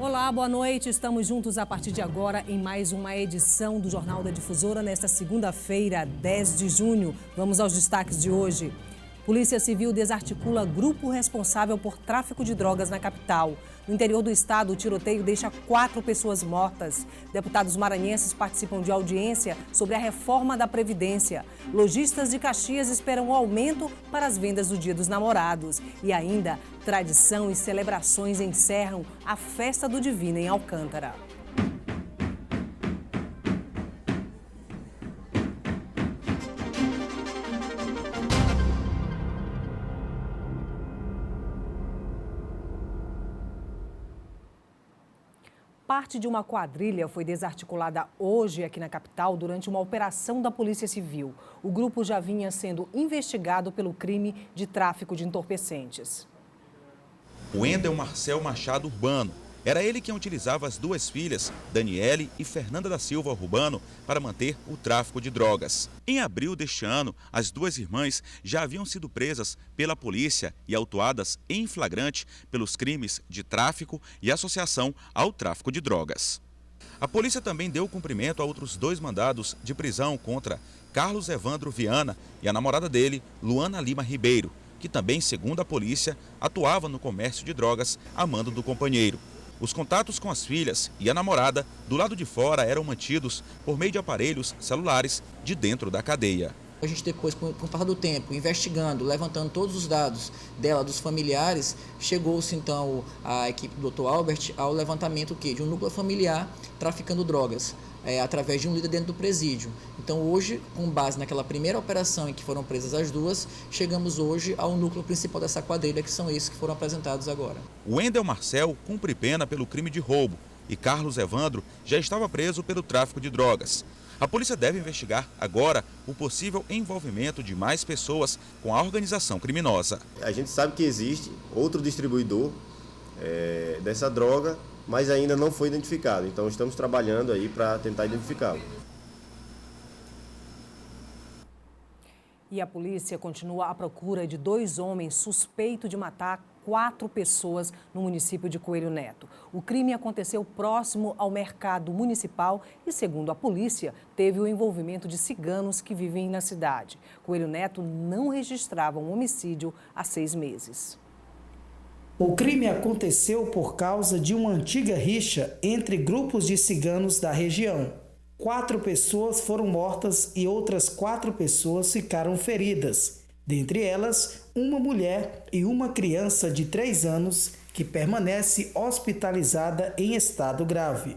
Olá, boa noite. Estamos juntos a partir de agora em mais uma edição do Jornal da Difusora nesta segunda-feira, 10 de junho. Vamos aos destaques de hoje. Polícia Civil desarticula grupo responsável por tráfico de drogas na capital. No interior do estado, o tiroteio deixa 4 pessoas mortas. Deputados maranhenses participam de audiência sobre a reforma da Previdência. Lojistas de Caxias esperam um aumento para as vendas do Dia dos Namorados. E ainda, tradição e celebrações encerram a Festa do Divino em Alcântara. Parte de uma quadrilha foi desarticulada hoje aqui na capital durante uma operação da Polícia Civil. O grupo já vinha sendo investigado pelo crime de tráfico de entorpecentes. Wendel Marcel Machado Urbano. Era ele quem utilizava as 2 filhas, Daniele e Fernanda da Silva Urbano, para manter o tráfico de drogas. Em abril deste ano, as 2 irmãs já haviam sido presas pela polícia e autuadas em flagrante pelos crimes de tráfico e associação ao tráfico de drogas. A polícia também deu cumprimento a outros 2 mandados de prisão contra Carlos Evandro Viana e a namorada dele, Luana Lima Ribeiro, que também, segundo a polícia, atuava no comércio de drogas a mando do companheiro. Os contatos com as filhas e a namorada do lado de fora eram mantidos por meio de aparelhos celulares de dentro da cadeia. A gente depois, com o passar do tempo, investigando, levantando todos os dados dela, dos familiares, chegou-se então a equipe do Dr. Albert ao levantamento de um núcleo familiar traficando drogas, através de um líder dentro do presídio. Então hoje, com base naquela primeira operação em que foram presas as 2, chegamos hoje ao núcleo principal dessa quadrilha, que são esses que foram apresentados agora. Wendel Marcel cumpre pena pelo crime de roubo e Carlos Evandro já estava preso pelo tráfico de drogas. A polícia deve investigar agora o possível envolvimento de mais pessoas com a organização criminosa. A gente sabe que existe outro distribuidor dessa droga, mas ainda não foi identificado. Então estamos trabalhando aí para tentar identificá-lo. E a polícia continua à procura de 2 homens suspeitos de matar 4 pessoas no município de Coelho Neto. O crime aconteceu próximo ao mercado municipal e, segundo a polícia, teve o envolvimento de ciganos que vivem na cidade. Coelho Neto não registrava um homicídio há 6 meses. O crime aconteceu por causa de uma antiga rixa entre grupos de ciganos da região. 4 pessoas foram mortas e outras 4 pessoas ficaram feridas. Dentre elas, uma mulher e uma criança de 3 anos que permanece hospitalizada em estado grave.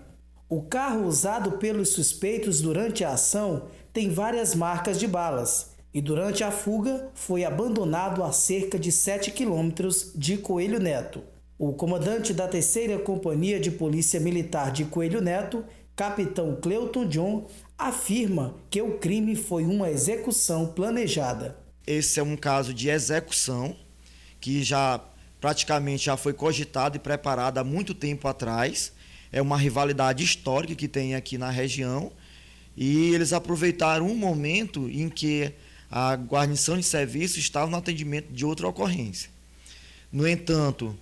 O carro usado pelos suspeitos durante a ação tem várias marcas de balas e durante a fuga foi abandonado a cerca de 7 quilômetros de Coelho Neto. O comandante da 3ª Companhia de Polícia Militar de Coelho Neto, capitão Cleuton John, afirma que o crime foi uma execução planejada. Esse é um caso de execução que praticamente já foi cogitado e preparado há muito tempo atrás. É uma rivalidade histórica que tem aqui na região e eles aproveitaram um momento em que a guarnição de serviço estava no atendimento de outra ocorrência. No entanto,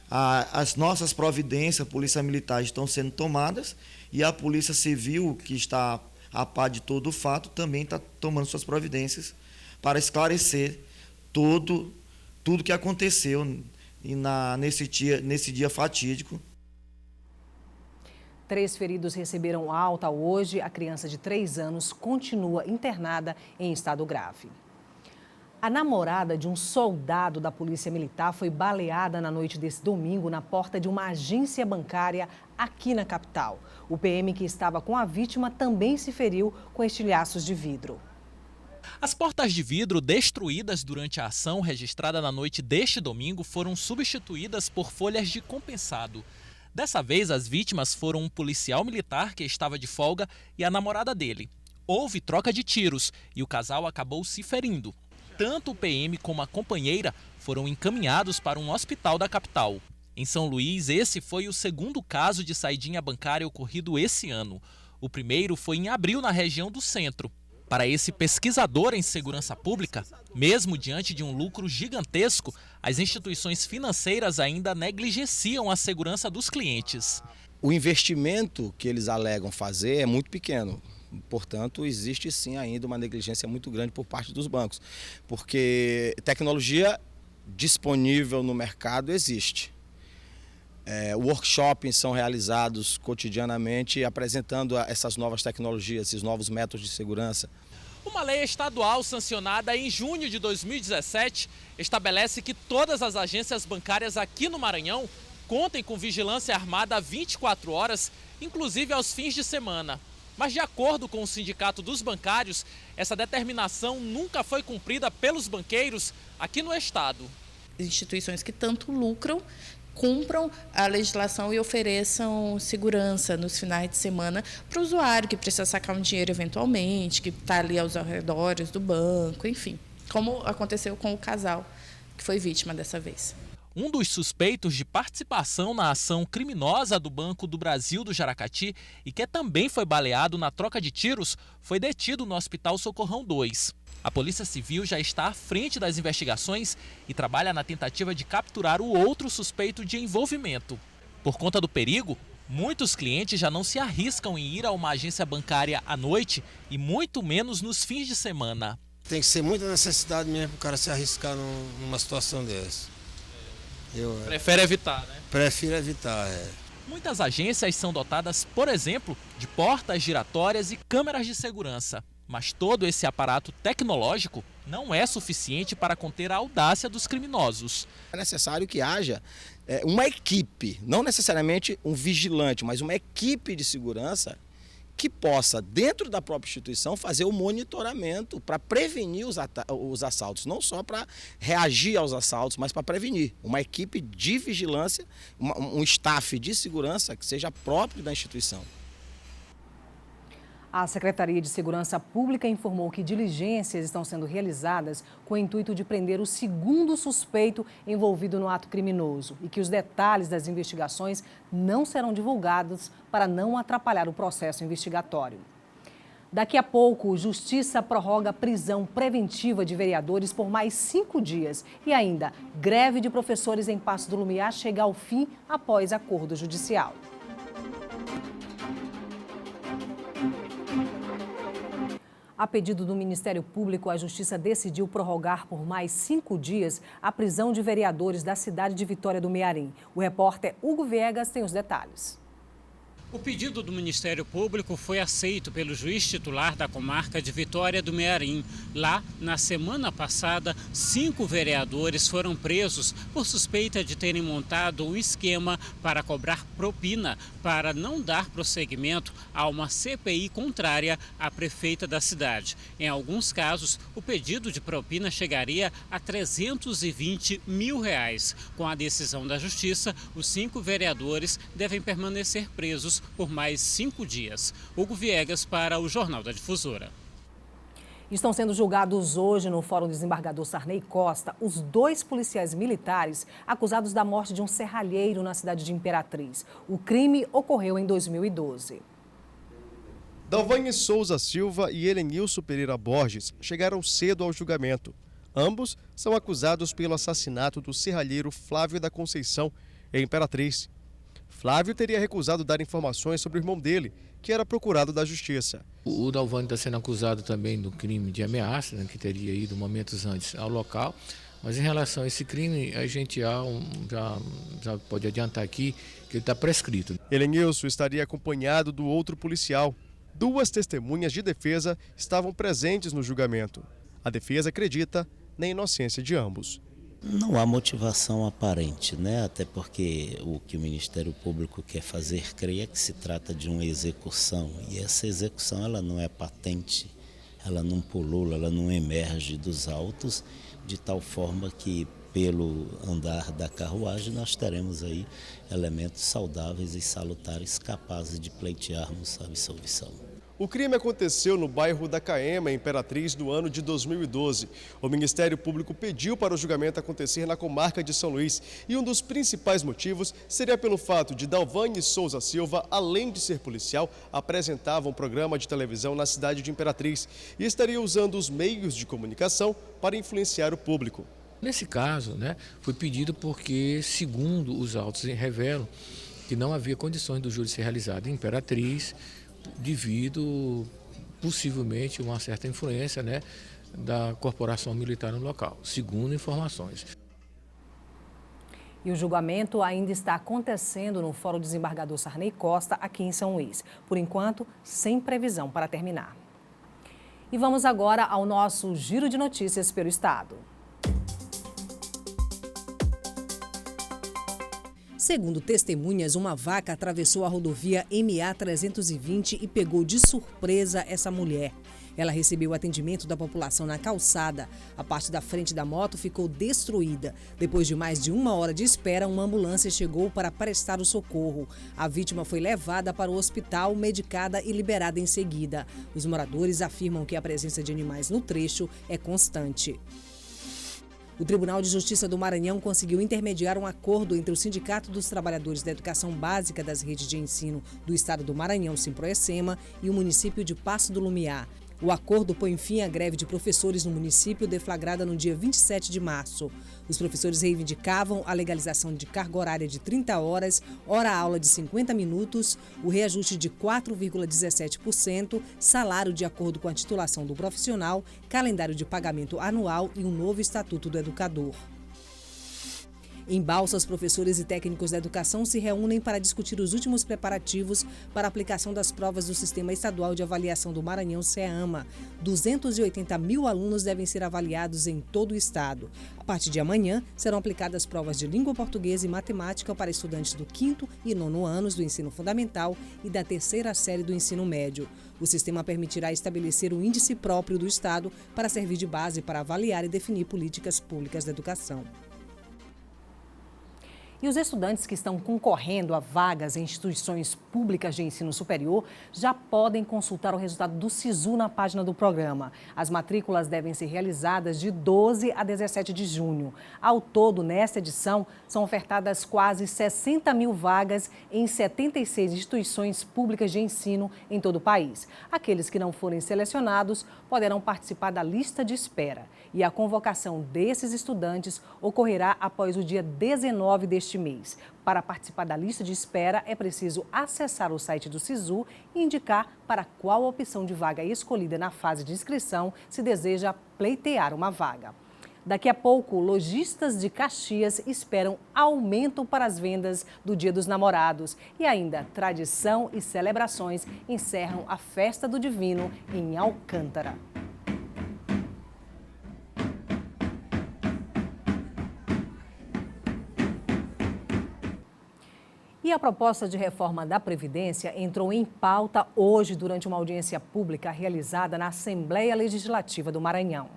as nossas providências, a Polícia Militar, estão sendo tomadas e a Polícia Civil, que está a par de todo o fato, também está tomando suas providências para esclarecer tudo que aconteceu nesse dia fatídico. 3 feridos receberam alta hoje. A criança de 3 anos continua internada em estado grave. A namorada de um soldado da Polícia Militar foi baleada na noite desse domingo na porta de uma agência bancária aqui na capital. O PM que estava com a vítima também se feriu com estilhaços de vidro. As portas de vidro destruídas durante a ação registrada na noite deste domingo foram substituídas por folhas de compensado. Dessa vez, as vítimas foram um policial militar que estava de folga e a namorada dele. Houve troca de tiros e o casal acabou se ferindo. Tanto o PM como a companheira foram encaminhados para um hospital da capital. Em São Luís, esse foi o 2º caso de saidinha bancária ocorrido esse ano. O primeiro foi em abril na região do centro. Para esse pesquisador em segurança pública, mesmo diante de um lucro gigantesco, as instituições financeiras ainda negligenciam a segurança dos clientes. O investimento que eles alegam fazer é muito pequeno. Portanto, existe sim ainda uma negligência muito grande por parte dos bancos, porque tecnologia disponível no mercado existe. Workshops são realizados cotidianamente apresentando essas novas tecnologias, esses novos métodos de segurança. Uma lei estadual sancionada em junho de 2017 estabelece que todas as agências bancárias aqui no Maranhão contem com vigilância armada 24 horas, inclusive aos fins de semana. Mas, de acordo com o Sindicato dos Bancários, essa determinação nunca foi cumprida pelos banqueiros aqui no estado. Instituições que tanto lucram, cumpram a legislação e ofereçam segurança nos finais de semana para o usuário que precisa sacar um dinheiro eventualmente, que está ali aos arredores do banco, enfim. Como aconteceu com o casal que foi vítima dessa vez. Um dos suspeitos de participação na ação criminosa do Banco do Brasil do Jaracati e que também foi baleado na troca de tiros foi detido no Hospital Socorrão 2. A Polícia Civil já está à frente das investigações e trabalha na tentativa de capturar o outro suspeito de envolvimento. Por conta do perigo, muitos clientes já não se arriscam em ir a uma agência bancária à noite e muito menos nos fins de semana. Tem que ser muita necessidade mesmo para o cara se arriscar numa situação dessa. Prefere evitar, né? Prefiro evitar, Muitas agências são dotadas, por exemplo, de portas giratórias e câmeras de segurança. Mas todo esse aparato tecnológico não é suficiente para conter a audácia dos criminosos. É necessário que haja uma equipe, não necessariamente um vigilante, mas uma equipe de segurança que possa, dentro da própria instituição, fazer o monitoramento para prevenir os assaltos, não só para reagir aos assaltos, mas para prevenir. Uma equipe de vigilância, um staff de segurança que seja próprio da instituição. A Secretaria de Segurança Pública informou que diligências estão sendo realizadas com o intuito de prender o segundo suspeito envolvido no ato criminoso e que os detalhes das investigações não serão divulgados para não atrapalhar o processo investigatório. Daqui a pouco, Justiça prorroga prisão preventiva de vereadores por mais 5 dias. E ainda, greve de professores em Paço do Lumiar chega ao fim após acordo judicial. A pedido do Ministério Público, a Justiça decidiu prorrogar por mais 5 dias a prisão de vereadores da cidade de Vitória do Mearim. O repórter Hugo Viegas tem os detalhes. O pedido do Ministério Público foi aceito pelo juiz titular da comarca de Vitória do Mearim. Lá, na semana passada, 5 vereadores foram presos por suspeita de terem montado um esquema para cobrar propina para não dar prosseguimento a uma CPI contrária à prefeita da cidade. Em alguns casos, o pedido de propina chegaria a R$320 mil. Com a decisão da Justiça, os 5 vereadores devem permanecer presos por mais 5 dias. Hugo Viegas para o Jornal da Difusora. Estão sendo julgados hoje no Fórum Desembargador Sarney Costa os 2 policiais militares acusados da morte de um serralheiro na cidade de Imperatriz. O crime ocorreu em 2012. Dalvaine Souza Silva e Helenilson Pereira Borges chegaram cedo ao julgamento. Ambos são acusados pelo assassinato do serralheiro Flávio da Conceição, em Imperatriz. Flávio teria recusado dar informações sobre o irmão dele, que era procurado da Justiça. O Dalvaine está sendo acusado também do crime de ameaça, que teria ido momentos antes ao local. Mas em relação a esse crime, a gente já pode adiantar aqui que ele está prescrito. Helenilson estaria acompanhado do outro policial. 2 testemunhas de defesa estavam presentes no julgamento. A defesa acredita na inocência de ambos. Não há motivação aparente, até porque o que o Ministério Público quer fazer crer é que se trata de uma execução. E essa execução ela não é patente, ela não pulula, ela não emerge dos autos, de tal forma que, pelo andar da carruagem, nós teremos aí elementos saudáveis e salutares capazes de pleitearmos a absolvição. O crime aconteceu no bairro da Caema, em Imperatriz, no ano de 2012. O Ministério Público pediu para o julgamento acontecer na comarca de São Luís e um dos principais motivos seria pelo fato de Dalvane Souza Silva, além de ser policial, apresentava um programa de televisão na cidade de Imperatriz e estaria usando os meios de comunicação para influenciar o público. Nesse caso, foi pedido porque, segundo os autos revelam, que não havia condições do júri ser realizado em Imperatriz, devido, possivelmente, uma certa influência da corporação militar no local, segundo informações. E o julgamento ainda está acontecendo no Fórum Desembargador Sarney Costa, aqui em São Luís. Por enquanto, sem previsão para terminar. E vamos agora ao nosso giro de notícias pelo estado. Segundo testemunhas, uma vaca atravessou a rodovia MA-320 e pegou de surpresa essa mulher. Ela recebeu atendimento da população na calçada. A parte da frente da moto ficou destruída. Depois de mais de 1 hora de espera, uma ambulância chegou para prestar o socorro. A vítima foi levada para o hospital, medicada e liberada em seguida. Os moradores afirmam que a presença de animais no trecho é constante. O Tribunal de Justiça do Maranhão conseguiu intermediar um acordo entre o Sindicato dos Trabalhadores da Educação Básica das Redes de Ensino do Estado do Maranhão, Simproecema, e o município de Passo do Lumiar. O acordo põe fim à greve de professores no município, deflagrada no dia 27 de março. Os professores reivindicavam a legalização de carga horária de 30 horas, hora-aula de 50 minutos, o reajuste de 4,17%, salário de acordo com a titulação do profissional, calendário de pagamento anual e um novo Estatuto do Educador. Em Balsas, professores e técnicos da educação se reúnem para discutir os últimos preparativos para a aplicação das provas do Sistema Estadual de Avaliação do Maranhão, SEAMA. 280 mil alunos devem ser avaliados em todo o estado. A partir de amanhã, serão aplicadas provas de língua portuguesa e matemática para estudantes do 5º e 9º anos do ensino fundamental e da 3ª série do ensino médio. O sistema permitirá estabelecer um índice próprio do estado para servir de base para avaliar e definir políticas públicas da educação. E os estudantes que estão concorrendo a vagas em instituições públicas de ensino superior já podem consultar o resultado do SISU na página do programa. As matrículas devem ser realizadas de 12 a 17 de junho. Ao todo, nesta edição, são ofertadas quase 60 mil vagas em 76 instituições públicas de ensino em todo o país. Aqueles que não forem selecionados poderão participar da lista de espera. E a convocação desses estudantes ocorrerá após o dia 19 deste mês. Para participar da lista de espera, é preciso acessar o site do SISU e indicar para qual opção de vaga escolhida na fase de inscrição se deseja pleitear uma vaga. Daqui a pouco, lojistas de Caxias esperam aumento para as vendas do Dia dos Namorados. E ainda, tradição e celebrações encerram a Festa do Divino em Alcântara. E a proposta de reforma da Previdência entrou em pauta hoje durante uma audiência pública realizada na Assembleia Legislativa do Maranhão.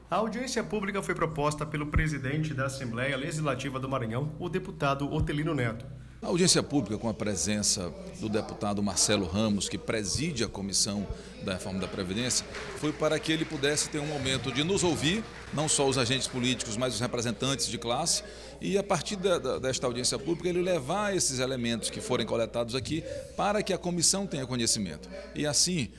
A audiência pública foi proposta pelo presidente da Assembleia Legislativa do Maranhão, o deputado Otelino Neto. A audiência pública, com a presença do deputado Marcelo Ramos, que preside a Comissão da Reforma da Previdência, foi para que ele pudesse ter um momento de nos ouvir, não só os agentes políticos, mas os representantes de classe, e a partir desta audiência pública ele levar esses elementos que forem coletados aqui para que a comissão tenha conhecimento. E assim,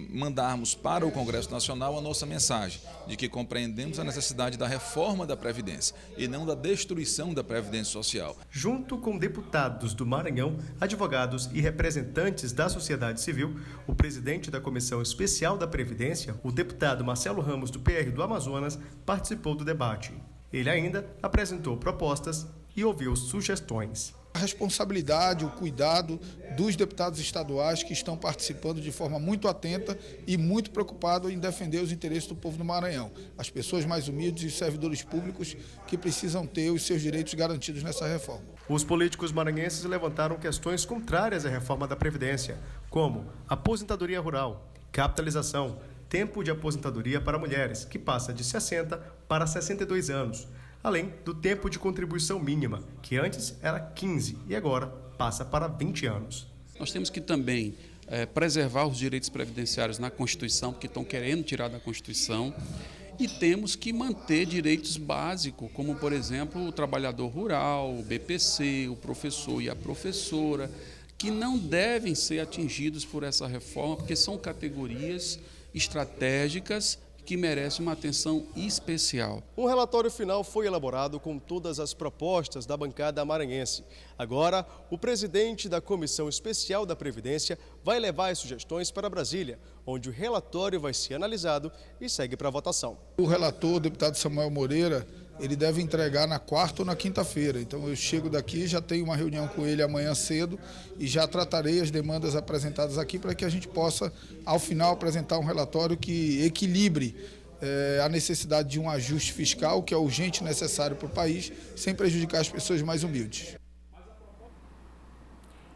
mandarmos para o Congresso Nacional a nossa mensagem de que compreendemos a necessidade da reforma da Previdência e não da destruição da Previdência Social. Junto com deputados do Maranhão, advogados e representantes da sociedade civil, o presidente da Comissão Especial da Previdência, o deputado Marcelo Ramos, do PR do Amazonas, participou do debate. Ele ainda apresentou propostas e ouviu sugestões. A responsabilidade, o cuidado dos deputados estaduais que estão participando de forma muito atenta e muito preocupado em defender os interesses do povo do Maranhão. As pessoas mais humildes e servidores públicos que precisam ter os seus direitos garantidos nessa reforma. Os políticos maranhenses levantaram questões contrárias à reforma da Previdência, como aposentadoria rural, capitalização, tempo de aposentadoria para mulheres, que passa de 60 para 62 anos, além do tempo de contribuição mínima, que antes era 15 e agora passa para 20 anos. Nós temos que também preservar os direitos previdenciários na Constituição, porque estão querendo tirar da Constituição. E temos que manter direitos básicos, como, por exemplo, o trabalhador rural, o BPC, o professor e a professora, que não devem ser atingidos por essa reforma, porque são categorias estratégicas que merecem uma atenção especial. Um relatório final foi elaborado com todas as propostas da bancada maranhense. Agora, o presidente da Comissão Especial da Previdência vai levar as sugestões para Brasília, onde o relatório vai ser analisado e segue para a votação. O relator, o deputado Samuel Moreira, ele deve entregar na quarta ou na quinta-feira. Então eu chego daqui, já tenho uma reunião com ele amanhã cedo e já tratarei as demandas apresentadas aqui para que a gente possa, ao final, apresentar um relatório que equilibre a necessidade de um ajuste fiscal, que é urgente e necessário para o país, sem prejudicar as pessoas mais humildes.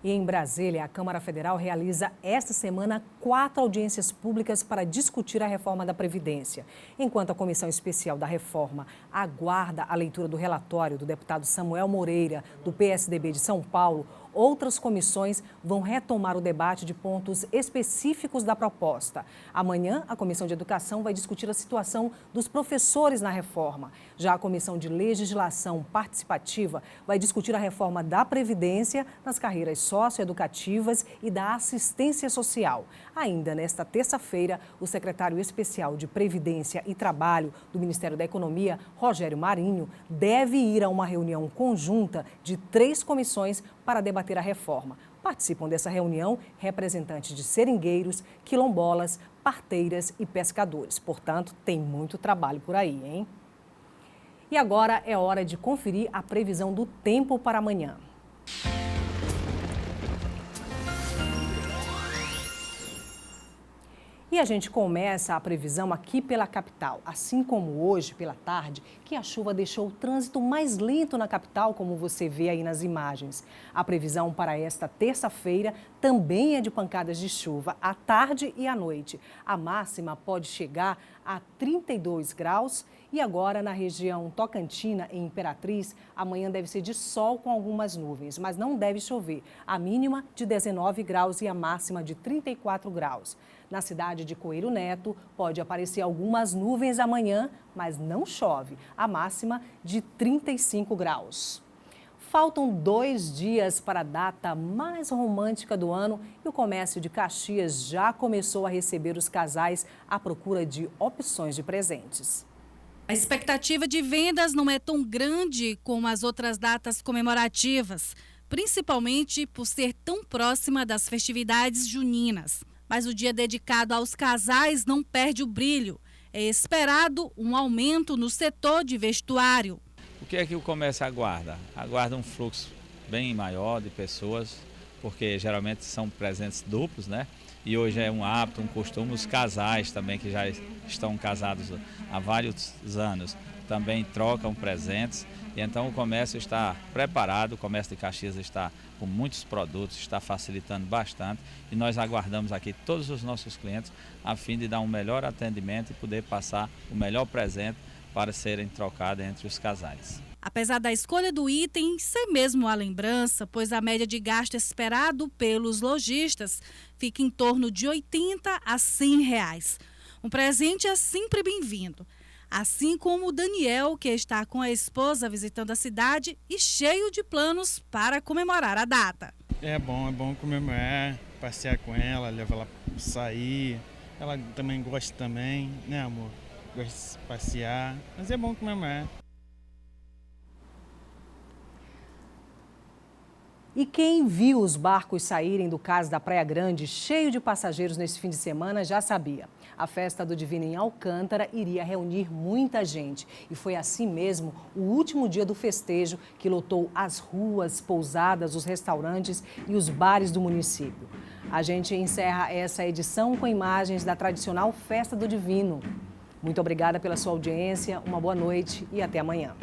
E em Brasília, a Câmara Federal realiza esta semana 4 audiências públicas para discutir a reforma da Previdência. Enquanto a Comissão Especial da Reforma aguarda a leitura do relatório do deputado Samuel Moreira, do PSDB de São Paulo, outras comissões vão retomar o debate de pontos específicos da proposta. Amanhã, a Comissão de Educação vai discutir a situação dos professores na reforma. Já a Comissão de Legislação Participativa vai discutir a reforma da Previdência nas carreiras socioeducativas e da assistência social. Ainda nesta terça-feira, o secretário especial de Previdência e Trabalho do Ministério da Economia, Rogério Marinho, deve ir a uma reunião conjunta de 3 comissões para debater a reforma. Participam dessa reunião representantes de seringueiros, quilombolas, parteiras e pescadores. Portanto, tem muito trabalho por aí, hein? E agora é hora de conferir a previsão do tempo para amanhã. E a gente começa a previsão aqui pela capital, assim como hoje, pela tarde, que a chuva deixou o trânsito mais lento na capital, como você vê aí nas imagens. A previsão para esta terça-feira também é de pancadas de chuva à tarde e à noite. A máxima pode chegar a 32 graus e agora na região Tocantina, em Imperatriz, amanhã deve ser de sol com algumas nuvens, mas não deve chover. A mínima de 19 graus e a máxima de 34 graus. Na cidade de Coelho Neto, pode aparecer algumas nuvens amanhã, mas não chove. A máxima de 35 graus. Faltam 2 dias para a data mais romântica do ano e o comércio de Caxias já começou a receber os casais à procura de opções de presentes. A expectativa de vendas não é tão grande como as outras datas comemorativas, principalmente por ser tão próxima das festividades juninas. Mas o dia dedicado aos casais não perde o brilho. É esperado um aumento no setor de vestuário. O que é que o comércio aguarda? Aguarda um fluxo bem maior de pessoas, porque geralmente são presentes duplos, né? E hoje é um hábito, um costume, os casais também que já estão casados há vários anos também trocam presentes. E então o comércio está preparado, o comércio de Caxias está com muitos produtos, está facilitando bastante e nós aguardamos aqui todos os nossos clientes a fim de dar um melhor atendimento e poder passar o melhor presente para serem trocados entre os casais. Apesar da escolha do item ser mesmo a lembrança, pois a média de gasto esperado pelos lojistas fica em torno de R$ 80 a R$ 100 reais. Um presente é sempre bem-vindo. Assim como o Daniel, que está com a esposa visitando a cidade e cheio de planos para comemorar a data. É bom comemorar, passear com ela, levar ela para sair. Ela também gosta também, né, amor? Gosta de passear, mas é bom comemorar. E quem viu os barcos saírem do cais da Praia Grande cheio de passageiros nesse fim de semana já sabia. A festa do Divino em Alcântara iria reunir muita gente. E foi assim mesmo o último dia do festejo que lotou as ruas, pousadas, os restaurantes e os bares do município. A gente encerra essa edição com imagens da tradicional Festa do Divino. Muito obrigada pela sua audiência, uma boa noite e até amanhã.